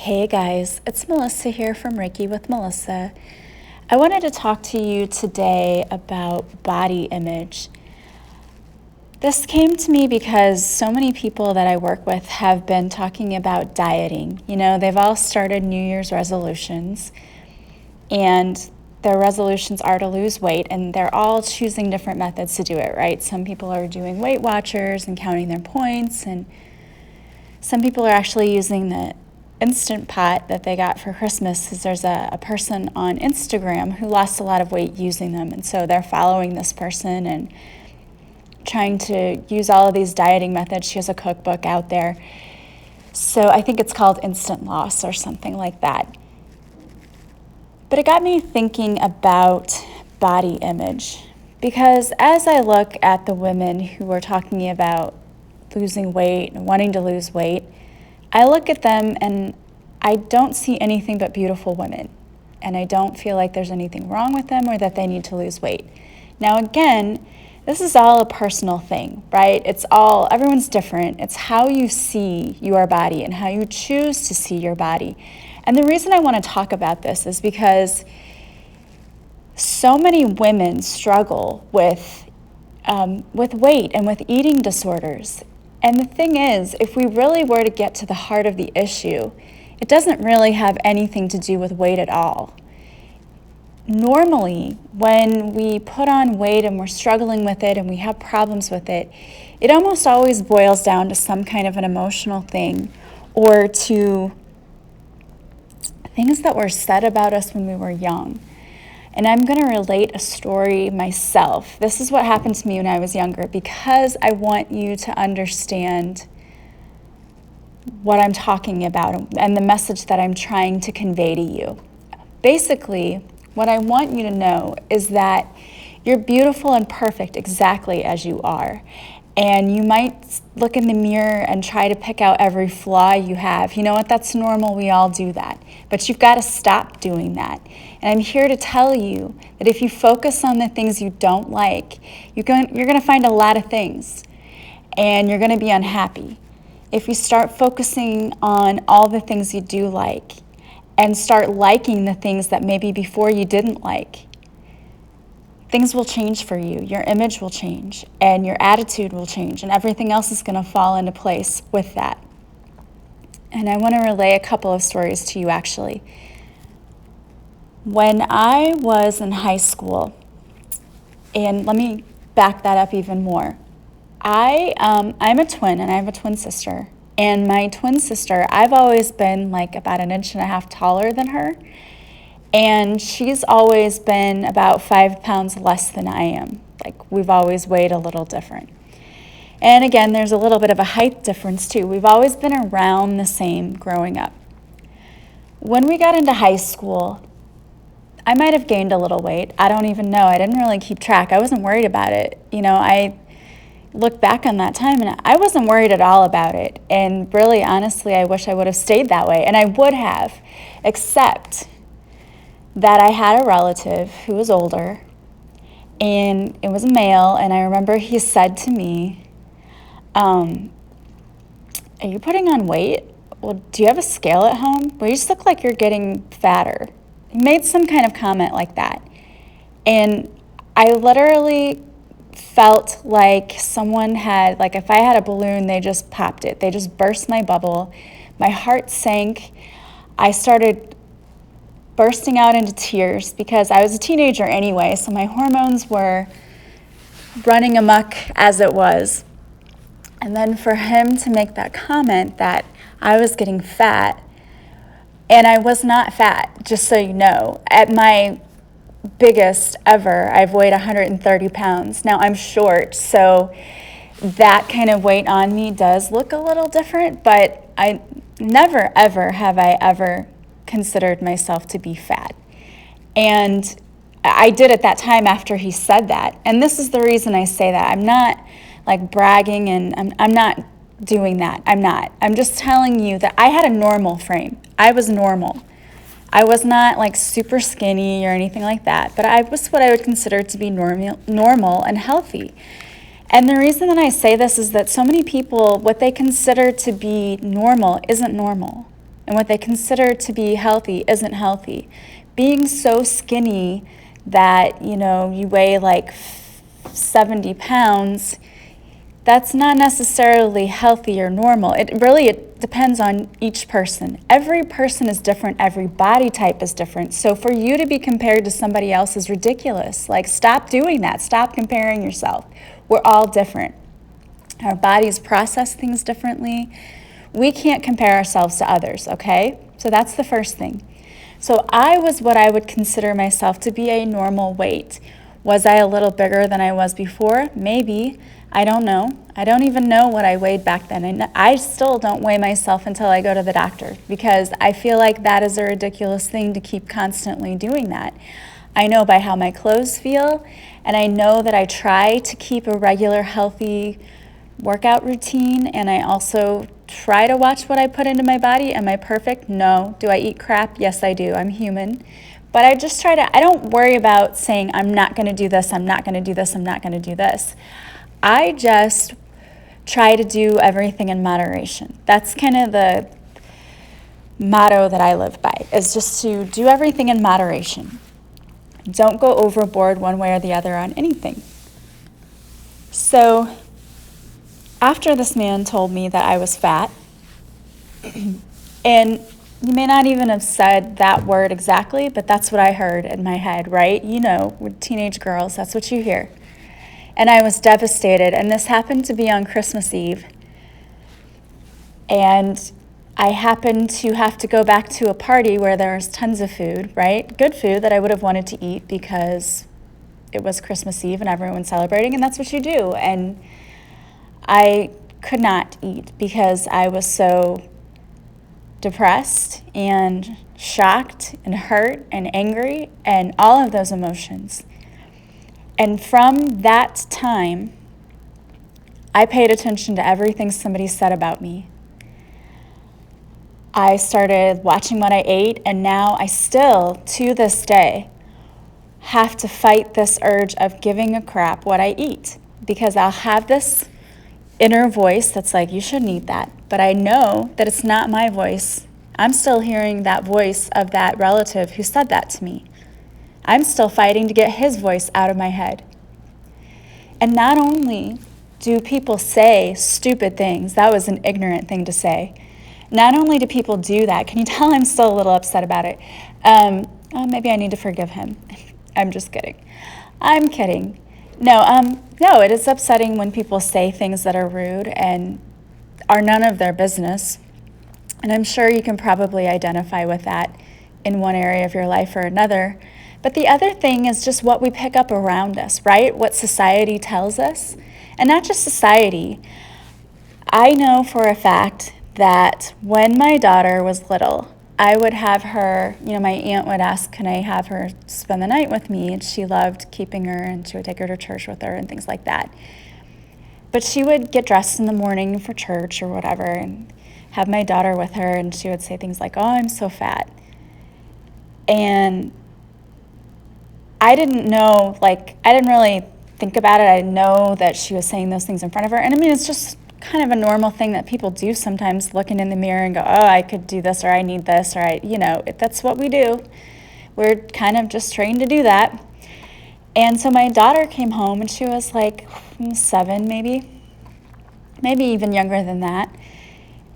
Hey guys, it's Melissa here from Reiki with Melissa. I wanted to talk to you today about body image. This came to me because so many people that I work with have been talking about dieting. You know, they've all started New Year's resolutions, and their resolutions are to lose weight, and they're all choosing different methods to do it, right? Some people are doing Weight Watchers and counting their points, and some people are actually using the Instant Pot that they got for Christmas, because there's a person on Instagram who lost a lot of weight using them, and so they're following this person and trying to use all of these dieting methods. She has a cookbook out there. So I think it's called Instant Loss or something like that. But it got me thinking about body image, because as I look at the women who are talking about losing weight and wanting to lose weight, I look at them and I don't see anything but beautiful women. And I don't feel like there's anything wrong with them or that they need to lose weight. Now again, this is all a personal thing, right? Everyone's different. It's how you see your body and how you choose to see your body. And the reason I want to talk about this is because so many women struggle with weight and with eating disorders. And the thing is, if we really were to get to the heart of the issue, it doesn't really have anything to do with weight at all. Normally, when we put on weight and we're struggling with it and we have problems with it, it almost always boils down to some kind of an emotional thing or to things that were said about us when we were young. And I'm going to relate a story myself. This is what happened to me when I was younger, because I want you to understand what I'm talking about and the message that I'm trying to convey to you. Basically, what I want you to know is that you're beautiful and perfect exactly as you are. And you might look in the mirror and try to pick out every flaw you have. You know what? That's normal. We all do that. But you've got to stop doing that. And I'm here to tell you that if you focus on the things you don't like, you're going to find a lot of things. And you're going to be unhappy. If you start focusing on all the things you do like and start liking the things that maybe before you didn't like, things will change for you. Your image will change and your attitude will change, and everything else is going to fall into place with that. And I want to relay a couple of stories to you actually. When I was in high school, and let me back that up even more. I'm a twin, and I have a twin sister. And my twin sister, I've always been like about 1.5 inches taller than her. And she's always been about 5 pounds less than I am. Like, we've always weighed a little different. And again, there's a little bit of a height difference too. We've always been around the same growing up. When we got into high school, I might have gained a little weight. I don't even know. I didn't really keep track. I wasn't worried about it. You know, I look back on that time and I wasn't worried at all about it. And really, honestly, I wish I would have stayed that way. And I would have, except that I had a relative who was older, and it was a male, and I remember he said to me, are you putting on weight? Well, do you have a scale at home? Well, you just look like you're getting fatter. He made some kind of comment like that. And I literally felt like someone had, like if I had a balloon, they just popped it. They just burst my bubble. My heart sank. I started bursting out into tears because I was a teenager anyway, so my hormones were running amok as it was. And then for him to make that comment that I was getting fat, and I was not fat, just so you know. At my biggest ever, I've weighed 130 pounds. Now I'm short, so that kind of weight on me does look a little different, but I never ever have I ever considered myself to be fat. And I did at that time after he said that. And this is the reason I say that. I'm not like bragging, and I'm not doing that. I'm not. I'm just telling you that I had a normal frame. I was normal. I was not like super skinny or anything like that, but I was what I would consider to be normal and healthy. And the reason that I say this is that so many people, what they consider to be normal isn't normal. and what they consider to be healthy isn't healthy. Being so skinny that, you weigh like 70 pounds, that's not necessarily healthy or normal. It depends on each person. Every person is different. Every body type is different. So for you to be compared to somebody else is ridiculous. Like, stop doing that. Stop comparing yourself. We're all different. Our bodies process things differently. We can't compare ourselves to others, okay? So that's the first thing. So I was what I would consider myself to be a normal weight. Was I a little bigger than I was before? Maybe. I don't know. I don't even know what I weighed back then. And I still don't weigh myself until I go to the doctor, because I feel like that is a ridiculous thing to keep constantly doing that. I know by how my clothes feel, and I know that I try to keep a regular, healthy workout routine, and I also try to watch what I put into my body. Am I perfect? No. Do I eat crap? Yes, I do. I'm human. But I just I don't worry about saying, I'm not going to do this, I'm not going to do this, I'm not going to do this. I just try to do everything in moderation. That's kind of the motto that I live by, is just to do everything in moderation. Don't go overboard one way or the other on anything. So after this man told me that I was fat, and you may not even have said that word exactly, but that's what I heard in my head, right? With teenage girls, that's what you hear. And I was devastated, and this happened to be on Christmas Eve. And I happened to have to go back to a party where there was tons of food, right? Good food that I would have wanted to eat because it was Christmas Eve and everyone's celebrating, and that's what you do. And I could not eat because I was so depressed and shocked and hurt and angry and all of those emotions. And from that time, I paid attention to everything somebody said about me. I started watching what I ate, and now I still, to this day, have to fight this urge of giving a crap what I eat, because I'll have this inner voice that's like, you shouldn't eat that. But I know that it's not my voice. I'm still hearing that voice of that relative who said that to me. I'm still fighting to get his voice out of my head. And not only do people say stupid things, that was an ignorant thing to say. Not only do people do that, can you tell I'm still a little upset about it? Maybe I need to forgive him. I'm just kidding. I'm kidding. No, it is upsetting when people say things that are rude and are none of their business. And I'm sure you can probably identify with that in one area of your life or another. But the other thing is just what we pick up around us, right? What society tells us. And not just society. I know for a fact that when my daughter was little, I would have her, my aunt would ask, can I have her spend the night with me? And she loved keeping her, and she would take her to church with her and things like that. But she would get dressed in the morning for church or whatever and have my daughter with her, and she would say things like, oh, I'm so fat. And I didn't know, I didn't really think about it. I didn't know that she was saying those things in front of her. And it's just kind of a normal thing that people do sometimes, looking in the mirror and go, oh, I could do this, or I need this, or that's what we do. We're kind of just trained to do that. And so my daughter came home, and she was like 7, maybe even younger than that.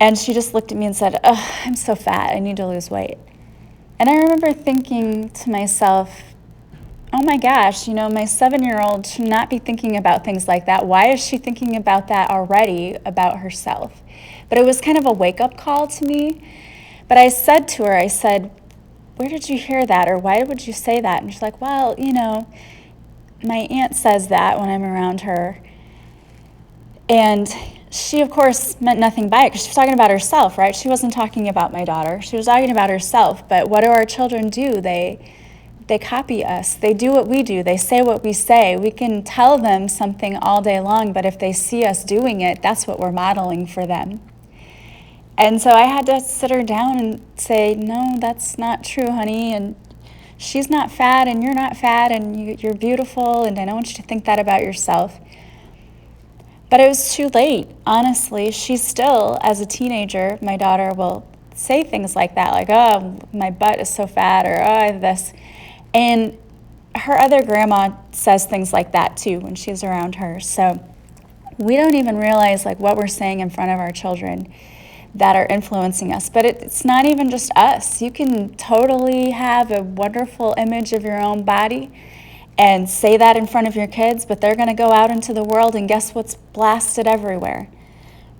And she just looked at me and said, oh, I'm so fat, I need to lose weight. And I remember thinking to myself, oh my gosh, my 7-year-old should not be thinking about things like that. Why is she thinking about that already, about herself? But it was kind of a wake-up call to me. But I said to her, where did you hear that? Or why would you say that? And she's like, well, my aunt says that when I'm around her. And she, of course, meant nothing by it, because she was talking about herself, right? She wasn't talking about my daughter. She was talking about herself. But what do our children do? They copy us. They do what we do. They say what we say. We can tell them something all day long, but if they see us doing it, that's what we're modeling for them. And so I had to sit her down and say, no, that's not true, honey, and she's not fat, and you're not fat, and you're beautiful, and I don't want you to think that about yourself. But it was too late, honestly. She's still, as a teenager, my daughter will say things like that, like, oh, my butt is so fat, or oh, I have this. And her other grandma says things like that too when she's around her. So we don't even realize like what we're saying in front of our children that are influencing us. But it's not even just us. You can totally have a wonderful image of your own body and say that in front of your kids, but they're going to go out into the world and guess what's blasted everywhere,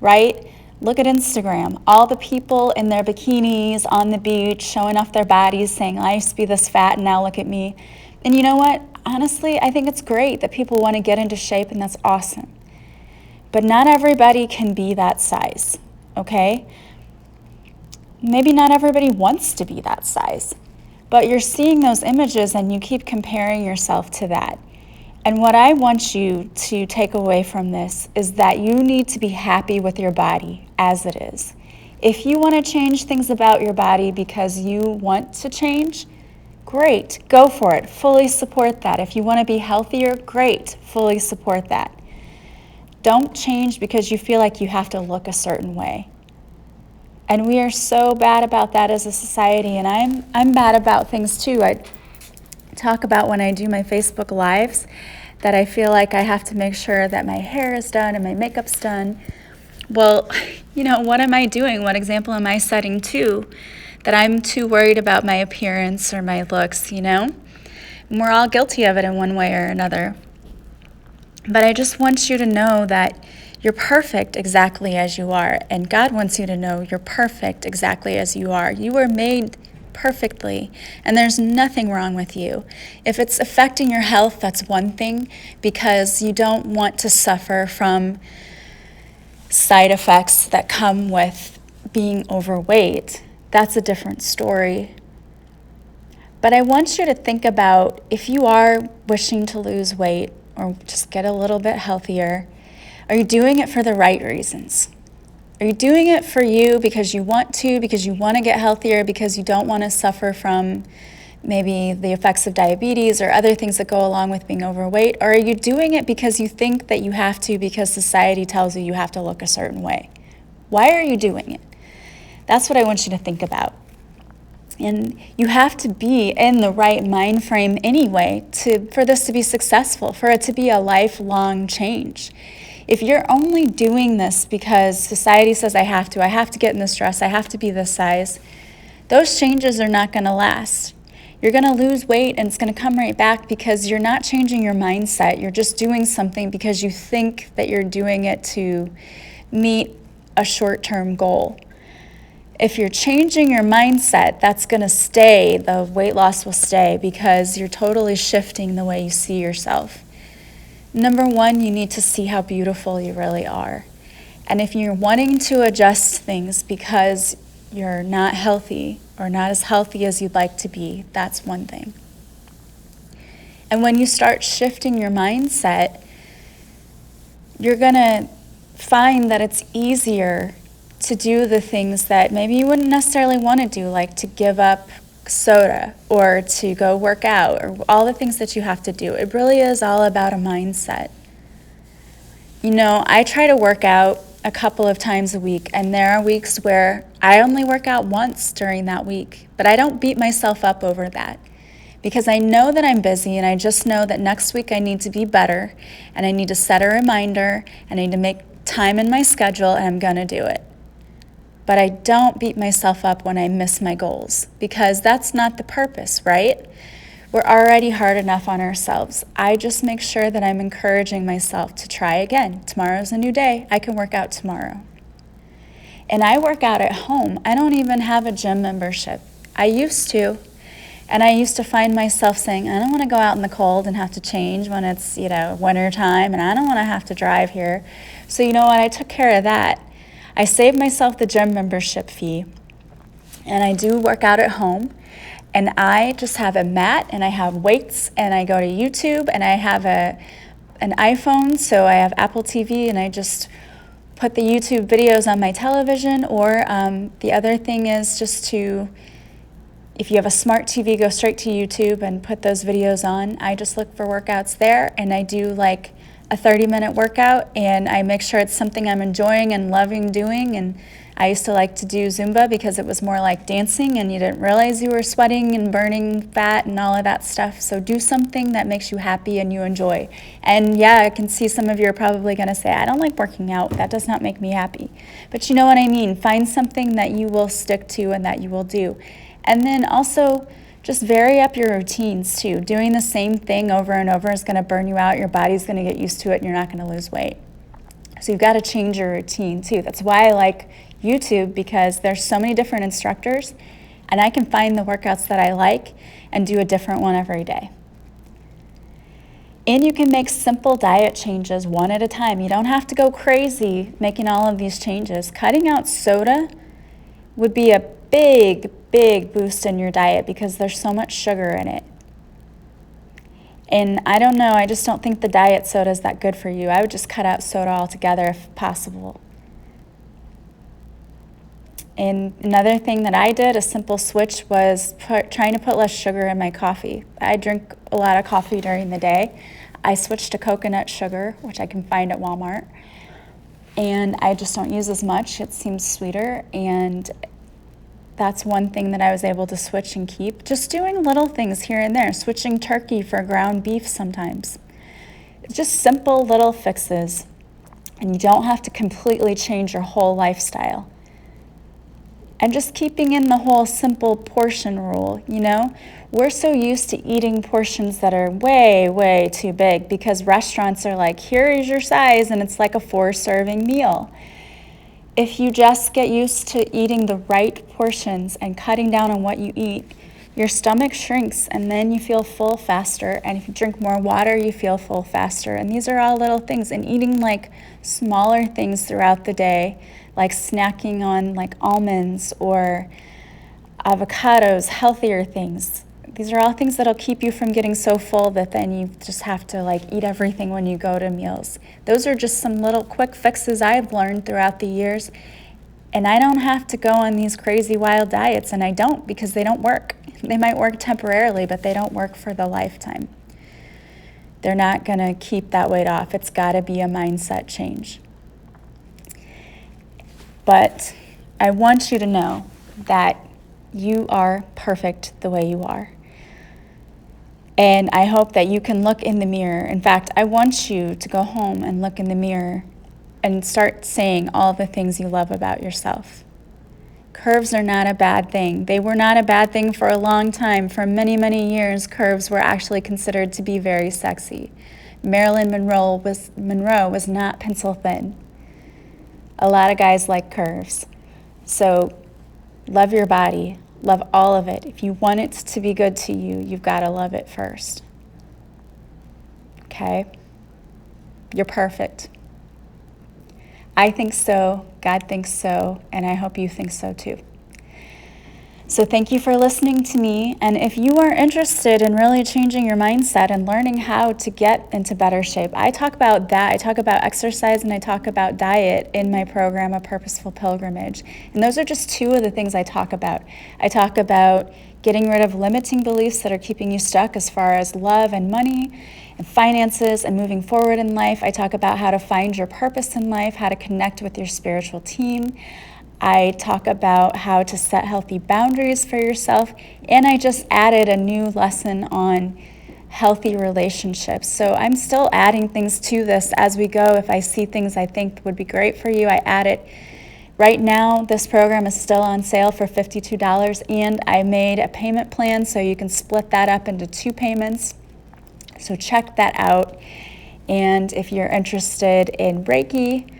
right? Look at Instagram. All the people in their bikinis on the beach showing off their bodies saying, I used to be this fat and now look at me. And you know what? Honestly, I think it's great that people want to get into shape, and that's awesome. But not everybody can be that size, okay? Maybe not everybody wants to be that size, but you're seeing those images and you keep comparing yourself to that. And what I want you to take away from this is that you need to be happy with your body as it is. If you want to change things about your body because you want to change, great, go for it. Fully support that. If you want to be healthier, great, fully support that. Don't change because you feel like you have to look a certain way. And we are so bad about that as a society, and I'm bad about things too. I talk about when I do my Facebook Lives that I feel like I have to make sure that my hair is done and my makeup's done. Well, what am I doing? What example am I setting too? That I'm too worried about my appearance or my looks, And we're all guilty of it in one way or another. But I just want you to know that you're perfect exactly as you are. And God wants you to know you're perfect exactly as you are. You were made perfectly, and there's nothing wrong with you. If it's affecting your health, that's one thing, because you don't want to suffer from side effects that come with being overweight. That's a different story. But I want you to think about if you are wishing to lose weight or just get a little bit healthier, are you doing it for the right reasons? Are you doing it for you because you want to get healthier, because you don't want to suffer from maybe the effects of diabetes or other things that go along with being overweight? Or are you doing it because you think that you have to because society tells you have to look a certain way? Why are you doing it? That's what I want you to think about. And you have to be in the right mind frame anyway for this to be successful, for it to be a lifelong change. If you're only doing this because society says I have to get in this dress, I have to be this size, those changes are not going to last. You're going to lose weight and it's going to come right back because you're not changing your mindset. You're just doing something because you think that you're doing it to meet a short-term goal. If you're changing your mindset, that's going to stay. The weight loss will stay because you're totally shifting the way you see yourself. Number one, you need to see how beautiful you really are. And if you're wanting to adjust things because you're not healthy or not as healthy as you'd like to be, that's one thing. And when you start shifting your mindset, you're going to find that it's easier to do the things that maybe you wouldn't necessarily want to do, like to give up soda or to go work out or all the things that you have to do. It really is all about a mindset. I try to work out a couple of times a week, and there are weeks where I only work out once during that week, but I don't beat myself up over that because I know that I'm busy, and I just know that next week I need to be better, and I need to set a reminder, and I need to make time in my schedule, and I'm going to do it. But I don't beat myself up when I miss my goals because that's not the purpose, right? We're already hard enough on ourselves. I just make sure that I'm encouraging myself to try again. Tomorrow's a new day. I can work out tomorrow. And I work out at home. I don't even have a gym membership. I used to. And I used to find myself saying, I don't want to go out in the cold and have to change when it's, winter time, and I don't want to have to drive here. So you know what? I took care of that. I saved myself the gym membership fee, and I do work out at home, and I just have a mat, and I have weights, and I go to YouTube, and I have an iPhone, so I have Apple TV, and I just put the YouTube videos on my television, or the other thing is just to, if you have a smart TV, go straight to YouTube and put those videos on. I just look for workouts there, and I do like a 30-minute workout, and I make sure it's something I'm enjoying and loving doing, and I used to like to do Zumba because it was more like dancing and you didn't realize you were sweating and burning fat and all of that stuff. So do something that makes you happy and you enjoy. And yeah, I can see some of you are probably going to say, I don't like working out. That does not make me happy. But you know what I mean. Find something that you will stick to and that you will do. And then also just vary up your routines too. Doing the same thing over and over is going to burn you out. Your body's going to get used to it and you're not going to lose weight. So you've got to change your routine too. That's why I like YouTube, because there's so many different instructors and I can find the workouts that I like and do a different one every day. And you can make simple diet changes one at a time. You don't have to go crazy making all of these changes. Cutting out soda would be a big boost in your diet because there's so much sugar in it. And I don't know, I just don't think the diet soda is that good for you. I would just cut out soda altogether if possible. And another thing that I did, a simple switch, was trying to put less sugar in my coffee. I drink a lot of coffee during the day. I switched to coconut sugar, which I can find at Walmart. And I just don't use as much. It seems sweeter. And that's one thing that I was able to switch and keep. Just doing little things here and there, switching turkey for ground beef sometimes. Just simple little fixes. And you don't have to completely change your whole lifestyle. And just keeping in the whole simple portion rule, you know? We're so used to eating portions that are way too big because restaurants are like, here is your size, and it's like a 4-serving meal. If you just get used to eating the right portions and cutting down on what you eat, your stomach shrinks and then you feel full faster. And if you drink more water, you feel full faster. And these are all little things. And eating like smaller things throughout the day, like snacking on like almonds or avocados, healthier things. These are all things that'll keep you from getting so full that then you just have to like eat everything when you go to meals. Those are just some little quick fixes I've learned throughout the years. And I don't have to go on these crazy wild diets, and I don't, because they don't work. They might work temporarily, but they don't work for the lifetime. They're not going to keep that weight off. It's got to be a mindset change. But I want you to know that you are perfect the way you are. And I hope that you can look in the mirror. In fact, I want you to go home and look in the mirror and start saying all the things you love about yourself. Curves are not a bad thing. They were not a bad thing for a long time. For many years, curves were actually considered to be very sexy. Marilyn Monroe was not pencil thin. A lot of guys like curves. So love your body. Love all of it. If you want it to be good to you, you've got to love it first. Okay? You're perfect. I think so, God thinks so, and I hope you think so too. So thank you for listening to me, and if you are interested in really changing your mindset and learning how to get into better shape, I talk about that. I talk about exercise and I talk about diet in my program, A Purposeful Pilgrimage. And those are just two of the things I talk about. I talk about getting rid of limiting beliefs that are keeping you stuck as far as love and money and finances and moving forward in life. I talk about how to find your purpose in life, how to connect with your spiritual team. I talk about how to set healthy boundaries for yourself, and I just added a new lesson on healthy relationships. So I'm still adding things to this as we go. If I see things I think would be great for you, I add it. Right now, this program is still on sale for $52, and I made a payment plan so you can split that up into 2 payments. So check that out. And if you're interested in Reiki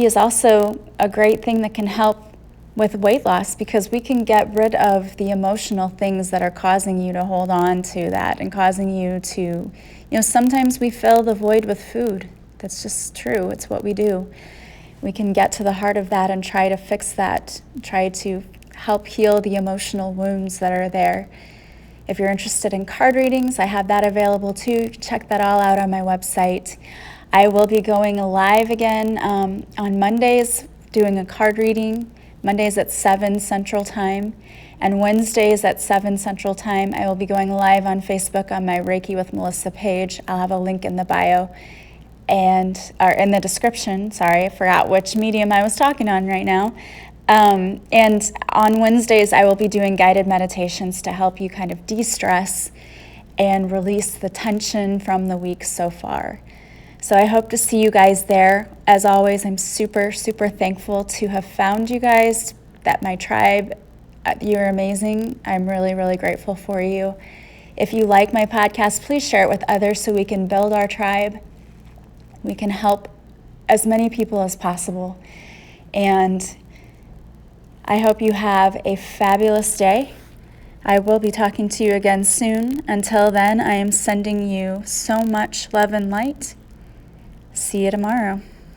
is also a great thing that can help with weight loss, because we can get rid of the emotional things that are causing you to hold on to that and causing you to, sometimes we fill the void with food. That's just true. It's what we do. We can get to the heart of that and try to fix that, try to help heal the emotional wounds that are there. If you're interested in card readings, I have that available too. You can check that all out on my website. I will be going live again on Mondays, doing a card reading. Mondays at 7 Central Time, and Wednesdays at 7 Central Time. I will be going live on Facebook on my Reiki with Melissa page. I'll have a link in the bio. or in the description. Sorry, I forgot which medium I was talking on right now. And on Wednesdays, I will be doing guided meditations to help you kind of de-stress and release the tension from the week so far. So I hope to see you guys there. As always, I'm super, super thankful to have found you guys, that my tribe, you're amazing. I'm really, really grateful for you. If you like my podcast, please share it with others so we can build our tribe. We can help as many people as possible. And I hope you have a fabulous day. I will be talking to you again soon. Until then, I am sending you so much love and light. See you tomorrow.